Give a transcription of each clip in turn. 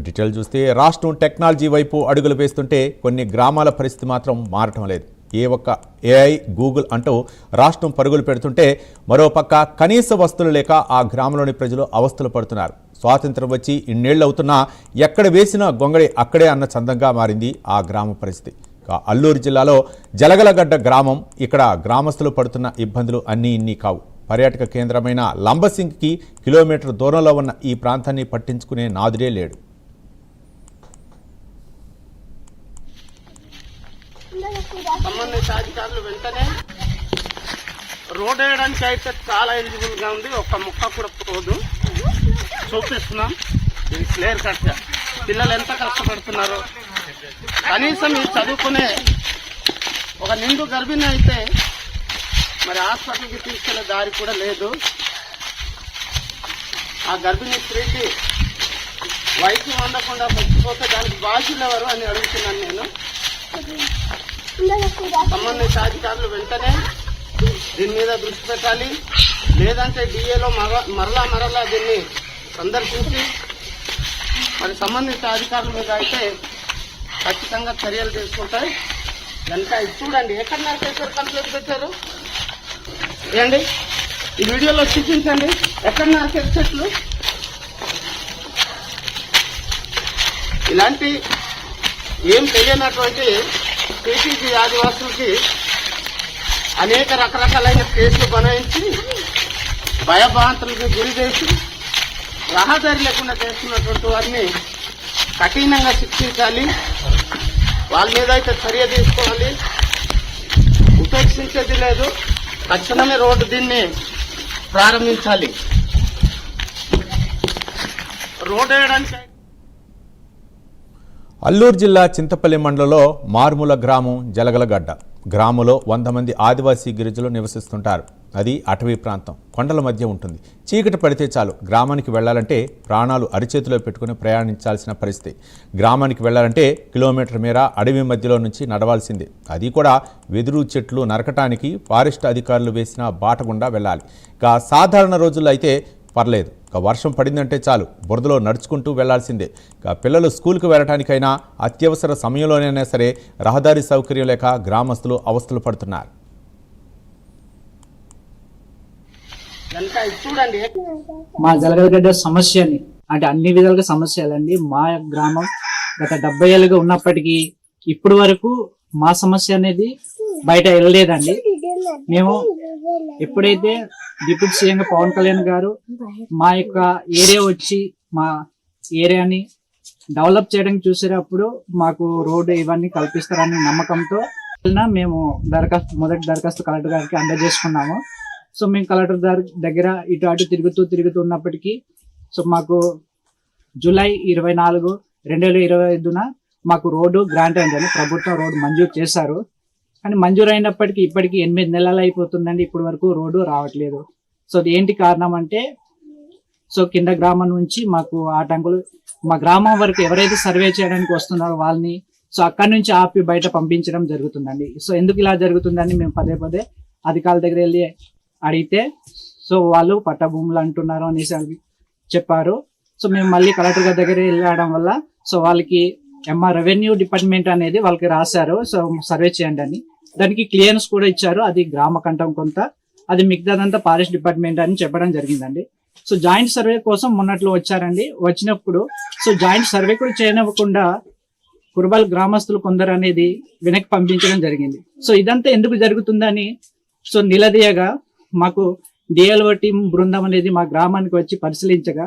Detail చూస్తే రాష్ట్రం technology వైపు అడుగులు వేస్తుంటే కొన్ని గ్రామాల పరిస్థితి మాత్రం మారటం లేదు. ఏ ఒక్క ఏఐ గూగుల్ అంటూ రాష్ట్రం పరుగులు పెడుతుంటే మరోపక్క కనీస వస్తువులు లేక ఆ గ్రామంలోని ప్రజలు అవస్థలు పడుతున్నారు. స్వాతంత్రం వచ్చి ఇన్నేళ్లు అవుతున్నా ఎక్కడ వేసిన గొంగళి అక్కడే అన్న చందంగా మారింది ఆ గ్రామ పరిస్థితి. అల్లూరు జిల్లాలో జలగలగడ్డ గ్రామం. ఇక్కడ గ్రామస్తులు పడుతున్న ఇబ్బందులు అన్నీ ఇన్ని కావు. పర్యాటక కేంద్రమైన లంబసింగికి కిలోమీటర్ దూరంలో ఉన్న ఈ ప్రాంతాన్ని పట్టించుకునే నాదుడే లేడు. సంబంధిత అధికారులు వెంటనే రోడ్ వేయడానికి అయితే చాలా ఎలిజిబుల్ గా ఉంది. ఒక్క ముక్క కూడా పోదు. చూపిస్తున్నాం, ఇది క్లియర్ కట్ గా. పిల్లలు ఎంత కష్టపడుతున్నారు. కనీసం ఈ చదువుకునే ఒక నిండు గర్భిణి అయితే మరి హాస్పిటల్కి తీసుకెళ్లే దారి కూడా లేదు. ఆ గర్భిణీ స్త్రీకి వైద్యం అందకుండా మర్చిపోతే దానికి బాధ్యులు ఎవరు అని అడుగుతున్నాను నేను. సంబంధిత అధికారులు వెంటనే దీని మీద దృష్టి పెట్టాలి. లేదంటే డిఏలో మరలా దీన్ని సందర్శించి మరి సంబంధిత అధికారుల మీద అయితే ఖచ్చితంగా చర్యలు తీసుకుంటాయి. కనుక ఇది చూడండి, ఎక్కడ నరికేశారు, కంప్లైంట్ పెట్టారు ఏండి, ఈ వీడియోలో చూపించండి ఎక్కడ నరికేరు చెట్లు. ఇలాంటి ఏం తెలియనటువంటి కేసీజీ ఆదివాసులకి అనేక రకరకాలైన కేసులు బనాయించి భయభ్రాంతులకు గురి చేసి రహదారి లేకుండా చేస్తున్నటువంటి వారిని కఠినంగా శిక్షించాలి. వాళ్ళ మీద అయితే చర్య తీసుకోవాలి. ఉపేక్షించేది లేదు. తక్షణమే రోడ్డు దీన్ని ప్రారంభించాలి. రోడ్డు వేయడానికి అల్లూరు జిల్లా చింతపల్లి మండలంలో మారుమూల గ్రామం జలగలగడ్డ. గ్రామంలో 100 మంది ఆదివాసీ గిరిజనులు నివసిస్తుంటారు. అది అటవీ ప్రాంతం, కొండల మధ్య ఉంటుంది. చీకటి పడితే చాలు గ్రామానికి వెళ్లాలంటే ప్రాణాలు అరిచేతిలో పెట్టుకుని ప్రయాణించాల్సిన పరిస్థితి. గ్రామానికి వెళ్లాలంటే కిలోమీటర్ మేర అడవి మధ్యలో నుంచి నడవాల్సిందే. అది కూడా వెదురు చెట్లు నరకటానికి ఫారెస్ట్ అధికారులు వేసిన బాట గుండా వెళ్ళాలి. ఇక సాధారణ రోజుల్లో అయితే పర్లేదు. ఇక వర్షం పడిందంటే చాలు బురదలో నడుచుకుంటూ వెళ్లాల్సిందే. ఇక పిల్లలు స్కూల్కి వెళ్ళటానికైనా అత్యవసర సమయంలోనైనా సరే రహదారి సౌకర్యం లేక గ్రామస్తులు అవస్థలు పడుతున్నారు. మా జలగలగడ్డ సమస్యని అంటే అన్ని విధాలుగా సమస్యలండి. మా గ్రామం గత 70 ఏళ్ళుగా ఉన్నప్పటికీ ఇప్పటి వరకు మా సమస్య అనేది బయట వెళ్ళలేదండి. మేము ఎప్పుడైతే డిప్యూటీ సీఎం పవన్ కళ్యాణ్ గారు మా యొక్క ఏరియా వచ్చి మా ఏరియాని డెవలప్ చేయడానికి చూసేటప్పుడు మాకు రోడ్డు ఇవన్నీ కల్పిస్తారని నమ్మకంతో మేము మొదటి దరఖాస్తు కలెక్టర్ గారికి అందజేసుకున్నాము. సో మేము కలెక్టర్ దగ్గర ఇటు అటు తిరుగుతున్నప్పటికీ సో మాకు జూలై 24, 2025 మాకు రోడ్డు గ్రాంట్ అయిందని ప్రభుత్వం రోడ్డు మంజూరు చేశారు. కానీ మంజూరు అయినప్పటికీ ఇప్పటికీ 8 నెలలు అయిపోతుందండి. ఇప్పటి వరకు రోడ్డు రావట్లేదు. సో అది ఏంటి కారణం అంటే సో కింద గ్రామం నుంచి మాకు ఆటంకులు, మా గ్రామం వరకు ఎవరైతే సర్వే చేయడానికి వస్తున్నారో వాళ్ళని సో అక్కడి నుంచి ఆపి బయట పంపించడం జరుగుతుందండి. సో ఎందుకు ఇలా జరుగుతుందని మేము పదే అధికారుల దగ్గర వెళ్ళి అడిగితే సో వాళ్ళు పట్టభూములు అంటున్నారు అనేసి చెప్పారు. సో మేము మళ్ళీ కలెక్టర్ గారి దగ్గర వెళ్ళడం వల్ల సో వాళ్ళకి రెవెన్యూ డిపార్ట్మెంట్ అనేది వాళ్ళకి రాశారు. సో సర్వే చేయండి అని, దానికి క్లియరెన్స్ కూడా ఇచ్చారు. అది గ్రామ కంఠం కొంత, అది మిగతాదంతా ఫారెస్ట్ డిపార్ట్మెంట్ అని చెప్పడం జరిగిందండి. సో జాయింట్ సర్వే కోసం మొన్నట్లో వచ్చారండి. వచ్చినప్పుడు సో జాయింట్ సర్వే కూడా చేయనివ్వకుండా కుర్బాల్ గ్రామస్తులు కొందరు అనేది వెనక్కి పంపించడం జరిగింది. సో ఇదంతా ఎందుకు జరుగుతుందని సో నిలదీయగా మాకు డిఎల్ఓ టీం బృందం అనేది మా గ్రామానికి వచ్చి పరిశీలించగా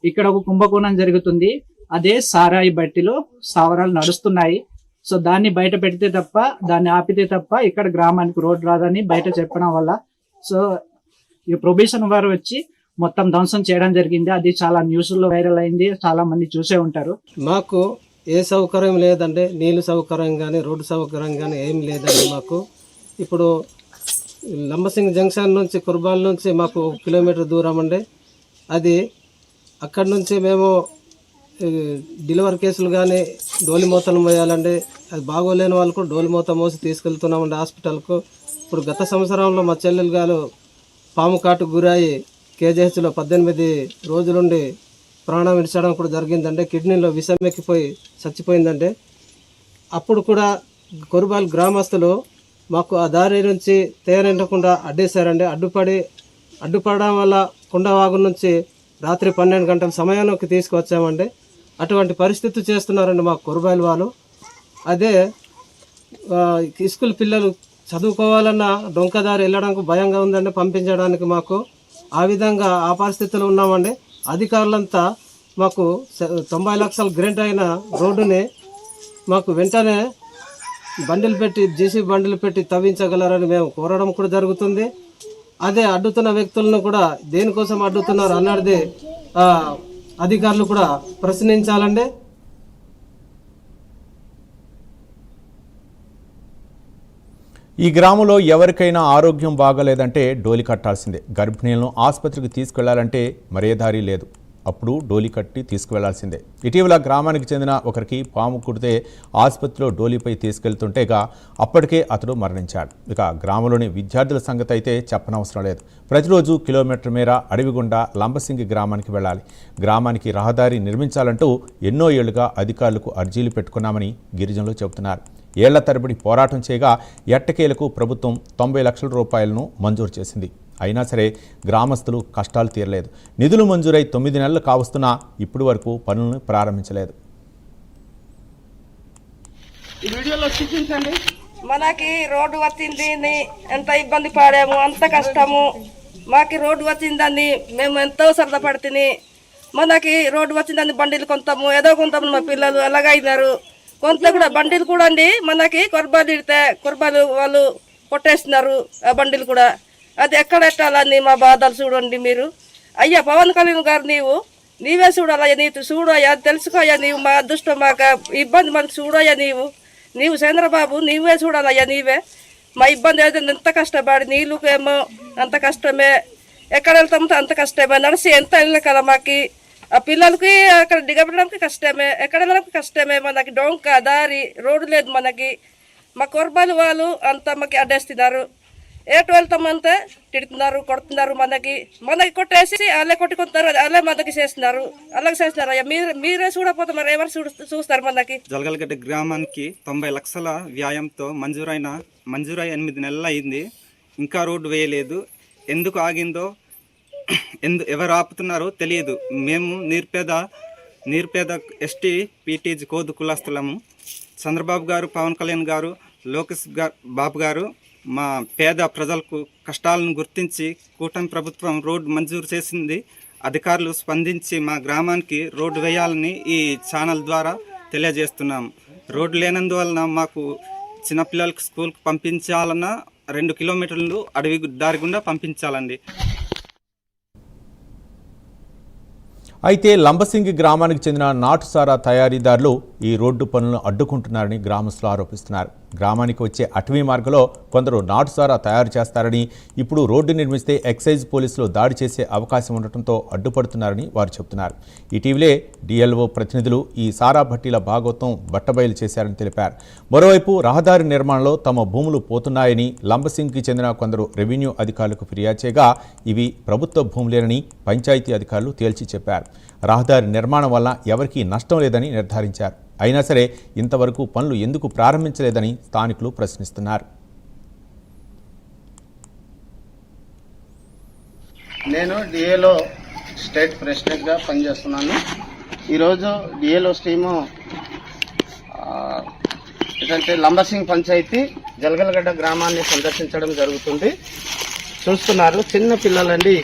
ఇక్కడ ఒక కుంభకోణం జరుగుతుంది. అదే సారాయి బట్టిలో స్థావరాలు నడుస్తున్నాయి. సో దాన్ని బయట పెడితే తప్ప, దాన్ని ఆపితే తప్ప ఇక్కడ గ్రామానికి రోడ్డు రాదని బయట చెప్పడం వల్ల సో ఈ ప్రొబేషన్ వారు వచ్చి మొత్తం ధ్వంసం చేయడం జరిగింది. అది చాలా న్యూస్లో వైరల్ అయింది, చాలా మంది చూసే ఉంటారు. మాకు ఏ సౌకర్యం లేదండి, నీళ్ళు సౌకర్యం కానీ రోడ్డు సౌకర్యం కానీ ఏం లేదండి. మాకు ఇప్పుడు లంబసింగ్ జంక్షన్ నుంచి కుర్బాల్ నుంచి మాకు 1 కిలోమీటర్ దూరం అండి. అది అక్కడి నుంచి మేము డెలివరీ కేసులు కానీ డోలి మూతలు మోయాలండి. అది బాగోలేని వాళ్ళకు డోలి మూత మోసి తీసుకెళ్తున్నామండి హాస్పిటల్కు. ఇప్పుడు గత సంవత్సరంలో మా చెల్లెలు గారు పాము కాటుకు గురయ్యి కేజీహెచ్లో 18 రోజులుండి ప్రాణం విడిచడం కూడా జరిగిందంటే, కిడ్నీలో విషం ఎక్కిపోయి చచ్చిపోయిందంటే, అప్పుడు కూడా కొరుబాల్ గ్రామస్తులు మాకు ఆ దారి నుంచి తేనెండకుండా అడ్డేశారండి. అడ్డుపడడం వల్ల కుండవాగు నుంచి రాత్రి 12 గంటల సమయానికి తీసుకువచ్చామండి. అటువంటి పరిస్థితి చేస్తున్నారండి మా కొరుబాల్ వాళ్ళు. అదే స్కూల్ పిల్లలు చదువుకోవాలన్నా డొంకదారి వెళ్ళడానికి భయంగా ఉందండి పంపించడానికి మాకు. ఆ విధంగా ఆ పరిస్థితుల్లో ఉన్నామండి. అధికారులంతా మాకు 90 లక్షల గ్రాంట్ అయిన రోడ్డుని మాకు వెంటనే బండిలు పెట్టి జేసీబీ బండిలు పెట్టి తవ్వించగలరని మేము కోరడం కూడా జరుగుతుంది. అదే అడ్డుతున్న వ్యక్తులను కూడా దేనికోసం అడ్డుతున్నారు అన్నది అధికారులు కూడా ప్రశ్నించాలండి. ఈ గ్రామంలో ఎవరికైనా ఆరోగ్యం బాగలేదంటే డోలి కట్టాల్సిందే. గర్భిణీలను ఆసుపత్రికి తీసుకెళ్లాలంటే మరే దారి లేదు, అప్పుడు డోలి కట్టి తీసుకువెళ్లాల్సిందే. ఇటీవల గ్రామానికి చెందిన ఒకరికి పాము కుడితే ఆసుపత్రిలో డోలీపై తీసుకెళ్తుంటేగా అప్పటికే అతడు మరణించాడు. ఇక గ్రామంలోని విద్యార్థుల సంగతి అయితే చెప్పనవసరం లేదు. ప్రతిరోజు కిలోమీటర్ మేర అడవి గుండా లంబసింగి గ్రామానికి వెళ్ళాలి. గ్రామానికి రహదారి నిర్మించాలంటూ ఎన్నో ఏళ్లుగా అధికారులకు అర్జీలు పెట్టుకున్నామని గిరిజనులు చెబుతున్నారు. ఏళ్ల తరబడి పోరాటం చేయగా ఎట్టకేలకు ప్రభుత్వం 90 లక్షల రూపాయలను మంజూరు చేసింది. అయినా సరే గ్రామస్తులు కష్టాలు తీరలేదు. నిధులు మంజూరై 9 నెలలు కావస్తున్నా ఇప్పటి వరకు పనులను ప్రారంభించలేదు. ఈ వీడియోలో చూపించండి. మనకి రోడ్డు వచ్చింది ఎంత ఇబ్బంది పడాము, అంత కష్టము. మాకు రోడ్డు వచ్చిందని మేము ఎంతో సరదాపడుతుంది. మనకి రోడ్డు వచ్చిందని బండిలు కొంటాము, ఏదో కొంటాము. మా పిల్లలు అలాగైనారు. కొంత కూడా బండిలు కూడా అండి మనకి కొరబాలు ఇడితే కొరబాలు వాళ్ళు కొట్టేస్తున్నారు ఆ బండిలు కూడా. అది ఎక్కడ ఎట్టాలని మా బాధలు చూడండి మీరు. అయ్యా పవన్ కళ్యాణ్ గారు నీవే చూడాలయ్యా, నీవు చూడయ్యా, తెలుసుకోయ్యా, నీవు మా అదృష్టం మాకు ఇబ్బంది మనకు చూడయ్యా, నీవు చంద్రబాబు నీవే చూడాలయ్యా, నీవే మా ఇబ్బంది అయితే ఎంత కష్టపడి నీళ్ళకేమో అంత కష్టమే, ఎక్కడ వెళ్తామో అంత కష్టమే, నడిచి ఎంత వెళ్ళిన కదా మాకు. ఆ పిల్లలకి అక్కడ దిగబడడానికి కష్టమే, ఎక్కడ వెళ్ళడానికి కష్టమే. మనకి డొంక దారి రోడ్డు లేదు మనకి. మా కొరబాలు వాళ్ళు అంతా మాకు అడ్డేస్తున్నారు. ఎటు వెళ్తామంటే తిడుతున్నారు, కొడుతున్నారు. మనకి కొట్టేసి అల్లే కొట్టుకుంటున్నారు, అల్లే మనకి చేస్తున్నారు, అలాగే చేస్తున్నారు. అయ్యా మీరే చూడకపోతే మరి ఎవరు చూస్తారు? మనకి జలగలగడ్డ గ్రామానికి 90 లక్షల వ్యాయంతో మంజూరై 8 నెలలు అయింది. ఇంకా రోడ్డు వేయలేదు. ఎందుకు ఆగిందో ఎవరు ఆపుతున్నారో తెలియదు. మేము నిరుపేద ఎస్టీ పీటీజీ కోదు కులస్తులము. చంద్రబాబు గారు, పవన్ కళ్యాణ్ గారు, లోకేష్ బాబు గారు మా పేద ప్రజలకు కష్టాలను గుర్తించి కూటమి ప్రభుత్వం రోడ్డు మంజూరు చేసింది. అధికారులు స్పందించి మా గ్రామానికి రోడ్డు వేయాలని ఈ ఛానల్ ద్వారా తెలియజేస్తున్నాం. రోడ్డు లేనందువలన మాకు చిన్నపిల్లలకు స్కూల్కి పంపించాలన్నా 2 కిలోమీటర్లు అడవి దారి గుండా పంపించాలండి. అయితే లంబసింగి గ్రామానికి చెందిన నాటుసారా తయారీదారులు ఈ రోడ్డు పనులను అడ్డుకుంటున్నారని గ్రామస్తులు ఆరోపిస్తున్నారు. గ్రామానికి వచ్చే అటవీ మార్గంలో కొందరు నాటుసారా తయారు చేస్తారని, ఇప్పుడు రోడ్డు నిర్మిస్తే ఎక్సైజ్ పోలీసులు దాడి చేసే అవకాశం ఉండటంతో అడ్డుపడుతున్నారని వారు చెబుతున్నారు. ఇటీవలే డిఎల్ఓ ప్రతినిధులు ఈ సారా భట్టీల భాగోత్వం బట్టబయలు చేశారని తెలిపారు. మరోవైపు రహదారి నిర్మాణంలో తమ భూములు పోతున్నాయని లంబసింగికి చెందిన కొందరు రెవెన్యూ అధికారులకు ఫిర్యాదు చేయగా ఇవి ప్రభుత్వ భూములేనని పంచాయతీ అధికారులు తేల్చి చెప్పారు. రహదారి నిర్మాణం వల్ల ఎవరికీ నష్టం లేదని నిర్ధారించారు. అయినా సరే ఇంతవరకు పనులు ఎందుకు ప్రారంభించలేదని స్థానికులు ప్రశ్నిస్తున్నారు. నేను డిఏలో స్టేట్ ప్రెసిడెంట్గా పనిచేస్తున్నాను. ఈరోజు డిఏలో టీము ఏంటంటే లంబసింగ్ పంచాయతీ జలగలగడ్డ గ్రామాన్ని సందర్శించడం జరుగుతుంది. చూస్తున్నారు, చిన్న పిల్లలండి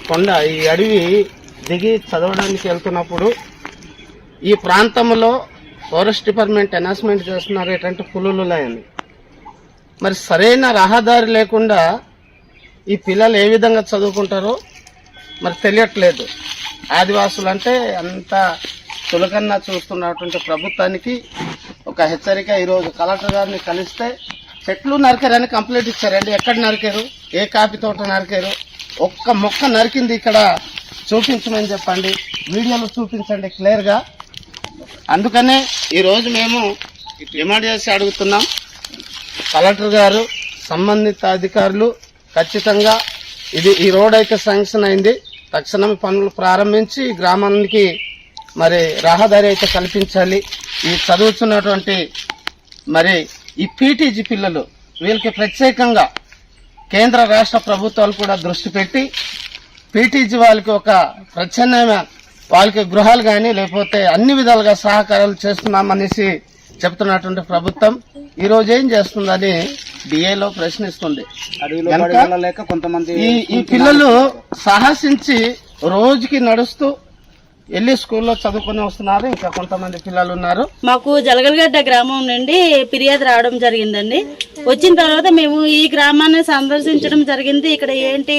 ఈ అడవి దిగి చదవడానికి వెళ్తున్నప్పుడు ఈ ప్రాంతంలో ఫారెస్ట్ డిపార్ట్మెంట్ అనౌన్స్మెంట్ చేస్తున్నారు ఏంటంటే పులులు ఉన్నాయని. మరి సరైన రహదారి లేకుండా ఈ పిల్లలు ఏ విధంగా చదువుకుంటారో మరి తెలియట్లేదు. ఆదివాసులు అంటే అంత చులకన్నా చూస్తున్నటువంటి ప్రభుత్వానికి ఒక హెచ్చరిక. ఈరోజు కలెక్టర్ గారిని కలిస్తే చెట్లు నరికారని కంప్లైంట్ ఇచ్చారండి. ఎక్కడ నరికారు? ఏ కాఫీ తోట నరికారు? ఒక్క మొక్క నరికింది ఇక్కడ చూపించమని చెప్పండి, వీడియోలో చూపించండి క్లియర్గా. అందుకనే ఈరోజు మేము డిమాండ్ చేసి అడుగుతున్నాం, కలెక్టర్ గారు, సంబంధిత అధికారులు ఖచ్చితంగా ఈ రోడ్ అయితే శాంక్షన్ అయింది, తక్షణమే పనులు ప్రారంభించి గ్రామానికి మరి రహదారి అయితే కల్పించాలి. ఈ చదువుతున్నటువంటి మరి ఈ పీటీజీ పిల్లలు వీళ్ళకి ప్రత్యేకంగా కేంద్ర రాష్ట్ర ప్రభుత్వాలు కూడా దృష్టి పెట్టి పీటీజీ వాళ్ళకి ఒక ప్రత్యామ్నాయ వాళ్ళకి గృహాలు కానీ లేకపోతే అన్ని విధాలుగా సహకారాలు చేస్తున్నామనేసి చెప్తున్నటువంటి ప్రభుత్వం ఈ రోజు ఏం చేస్తుందని డిఏలో ప్రశ్నిస్తుంది. ఈ పిల్లలు సాహసించి రోజుకి నడుస్తూ వెళ్ళి స్కూల్లో చదువుకుని వస్తున్నారు. ఇంకా కొంతమంది పిల్లలు ఉన్నారు. మాకు జలగలగడ్డ గ్రామం నుండి ఫిర్యాదు రావడం జరిగిందండి. వచ్చిన తర్వాత మేము ఈ గ్రామాన్ని సందర్శించడం జరిగింది. ఇక్కడ ఏంటి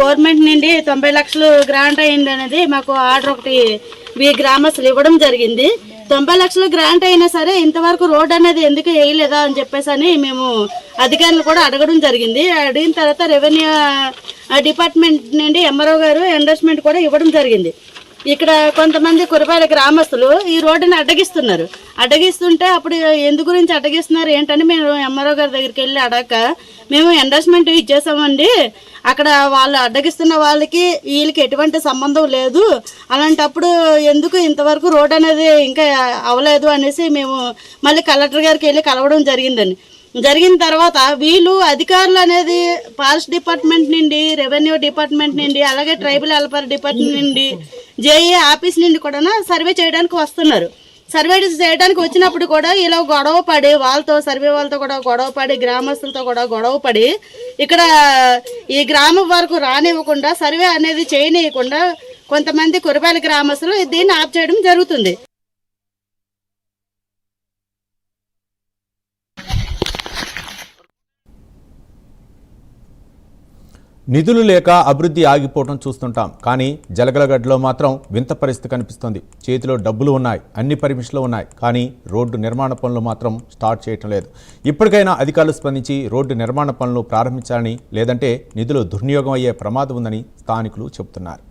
గవర్నమెంట్ నుండి 90 లక్షలు గ్రాంట్ అయింది అనేది మాకు ఆర్డర్ ఒకటి గ్రామస్తులు ఇవ్వడం జరిగింది. 90 లక్షలు గ్రాంట్ అయినా సరే ఇంతవరకు రోడ్ అనేది ఎందుకు వేయలేదా అని చెప్పేసి అని మేము అధికారులు కూడా అడగడం జరిగింది. అడిగిన తర్వాత రెవెన్యూ డిపార్ట్మెంట్ నుండి ఎంఆర్ఓ గారు ఎండోర్స్మెంట్ కూడా ఇవ్వడం జరిగింది. ఇక్కడ కొంతమంది కురపాల గ్రామస్తులు ఈ రోడ్డుని అడ్డగిస్తున్నారు. అడ్డగిస్తుంటే అప్పుడు ఎందు గురించి అడ్డగిస్తున్నారు ఏంటని మేము ఎంఆర్ఓ గారి దగ్గరికి వెళ్ళి అడగక మేము ఎండోర్స్మెంట్ ఇచ్చేసామండి, అక్కడ వాళ్ళు అడ్డగిస్తున్న వాళ్ళకి వీళ్ళకి ఎటువంటి సంబంధం లేదు, అలాంటప్పుడు ఎందుకు ఇంతవరకు రోడ్ అనేది ఇంకా అవ్వలేదు అనేసి మేము మళ్ళీ కలెక్టర్ గారికి వెళ్ళి కలవడం జరిగిందండి. జరిగిన తర్వాత వీళ్ళు అధికారులు అనేది ఫారెస్ట్ డిపార్ట్మెంట్ నుండి, రెవెన్యూ డిపార్ట్మెంట్ నుండి, అలాగే ట్రైబల్ వెల్ఫేర్ డిపార్ట్మెంట్ నుండి, జేఈ ఆఫీస్ నుండి కూడా సర్వే చేయడానికి వస్తున్నారు. సర్వే చేయడానికి వచ్చినప్పుడు కూడా ఇలా గొడవ పడి వాళ్ళతో సర్వే వాళ్ళతో కూడా గొడవ పడి గ్రామస్తులతో కూడా గొడవ పడి ఇక్కడ ఈ గ్రామం వరకు రానివ్వకుండా సర్వే అనేది చేయనీయకుండా కొంతమంది కురపాలి గ్రామస్తులు దీన్ని ఆప్ చేయడం జరుగుతుంది. నిధులు లేక అభివృద్ధి ఆగిపోవడం చూస్తుంటాం, కానీ జలగలగడ్డలో మాత్రం వింత పరిస్థితి కనిపిస్తుంది. చేతిలో డబ్బులు ఉన్నాయి, అన్ని పర్మిషన్లు ఉన్నాయి, కానీ రోడ్డు నిర్మాణ పనులు మాత్రం స్టార్ట్ చేయటం లేదు. ఇప్పటికైనా అధికారులు స్పందించి రోడ్డు నిర్మాణ పనులు ప్రారంభించాలని, లేదంటే నిధులు దుర్వినియోగం అయ్యే ప్రమాదం ఉందని స్థానికులు చెబుతున్నారు.